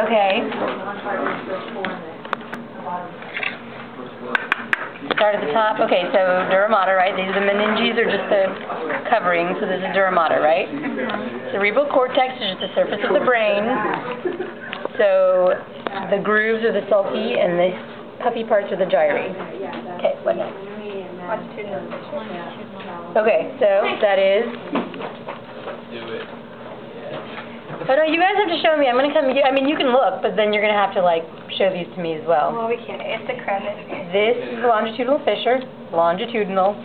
Okay. Start at the top. Okay, so dura mater, right? These are the meninges are just the covering, so this is dura mater, right? Cerebral cortex is just the surface of the brain. So the grooves are the sulci and the puffy parts are the gyri. Okay, what next? Okay, so that is. Oh no, you guys have to show me. I'm gonna come. I mean, you can look, but then you're gonna have to like show these to me as well. Well, we can't. It's a crevice. This is the longitudinal fissure, longitudinal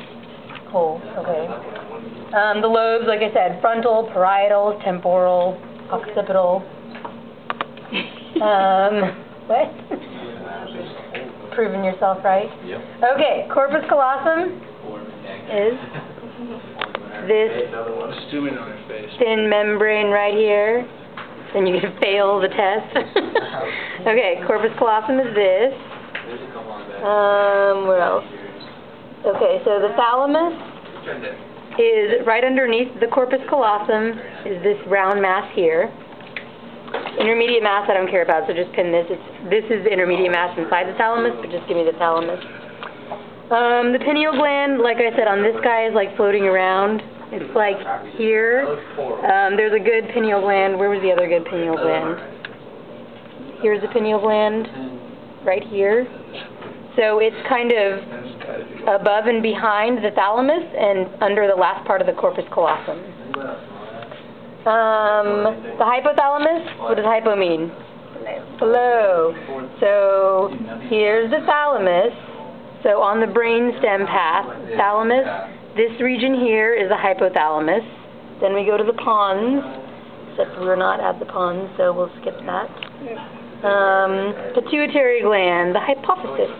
hole. Okay. The lobes, like I said, frontal, parietal, temporal, occipital. What? Proving yourself right. Yep. Okay, corpus callosum is this thin membrane right here. Then you can fail the test. Okay, corpus callosum is this. What else? Okay, so the thalamus is right underneath the corpus callosum is this round mass here. Intermediate mass I don't care about, so just pin this. This is the intermediate mass inside the thalamus, but just give me the thalamus. The pineal gland, like I said, on this guy is like floating around. It's like here. There's a good pineal gland. Where was the other good pineal gland? Here's the pineal gland, right here. So it's kind of above and behind the thalamus and under the last part of the corpus callosum. The hypothalamus, what does hypo mean? Below. So here's the thalamus. So on the brainstem path, thalamus, this region here is the hypothalamus. Then we go to the pons, except we're not at the pons, so we'll skip that. Pituitary gland, the hypophysis.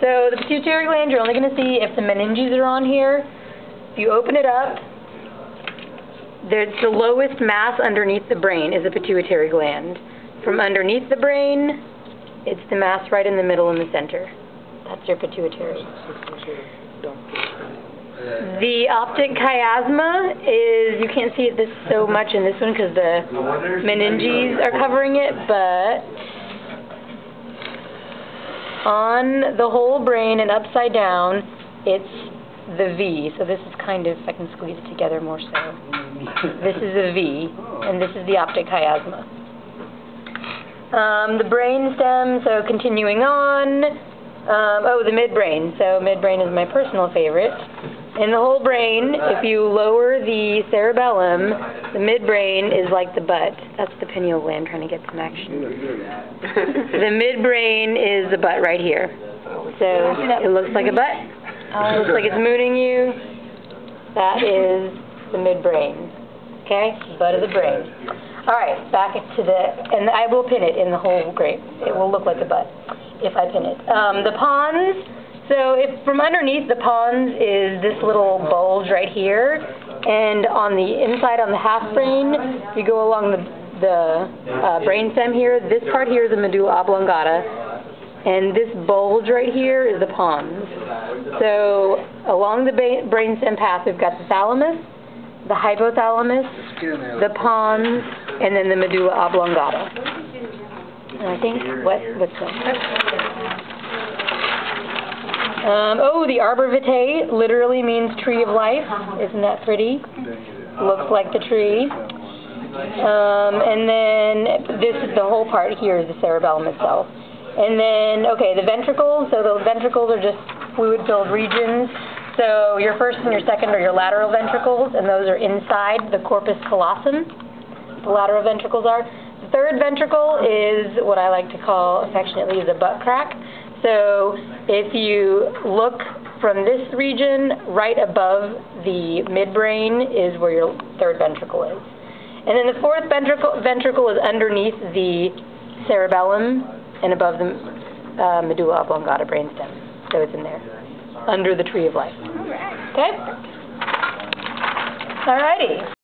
So the pituitary gland, you're only going to see if the meninges are on here. If you open it up, there's the lowest mass underneath the brain is the pituitary gland. From underneath the brain, it's the mass right in the middle in the center. That's your pituitary. The optic chiasma is, you can't see it this so much in this one because the meninges are covering it, but on the whole brain and upside down, it's the V. So this is kind of, if I can squeeze it together more so. This is a V, and this is the optic chiasma. The brain stem, so continuing on. The midbrain. So midbrain is my personal favorite. In the whole brain, if you lower the cerebellum, the midbrain is like the butt. That's the pineal gland trying to get some action. The midbrain is the butt right here. So it looks like a butt. It looks like it's mooning you. That is the midbrain. Okay? Butt of the brain. Alright, back to the, and I will pin it in the whole grape. It will look like a butt if I pin it. The pons, so if from underneath the pons is this little bulge right here, and on the inside on the half brain, if you go along the brain stem here, this part here is the medulla oblongata, and this bulge right here is the pons. So along the brain stem path, we've got the thalamus, the hypothalamus, the pons, and then the medulla oblongata. And I think, what's that? The arbor vitae literally means tree of life. Isn't that pretty? Looks like the tree. And then this is the whole part here is the cerebellum itself. And then, okay, the ventricles. So the ventricles are just fluid-filled regions. So your first and your second are your lateral ventricles, and those are inside the corpus callosum. The lateral ventricles are. The third ventricle is what I like to call affectionately the butt crack. So if you look from this region, right above the midbrain is where your third ventricle is. And then the fourth ventricle is underneath the cerebellum and above the medulla oblongata brainstem. So it's in there, under the tree of life. Okay? Alrighty.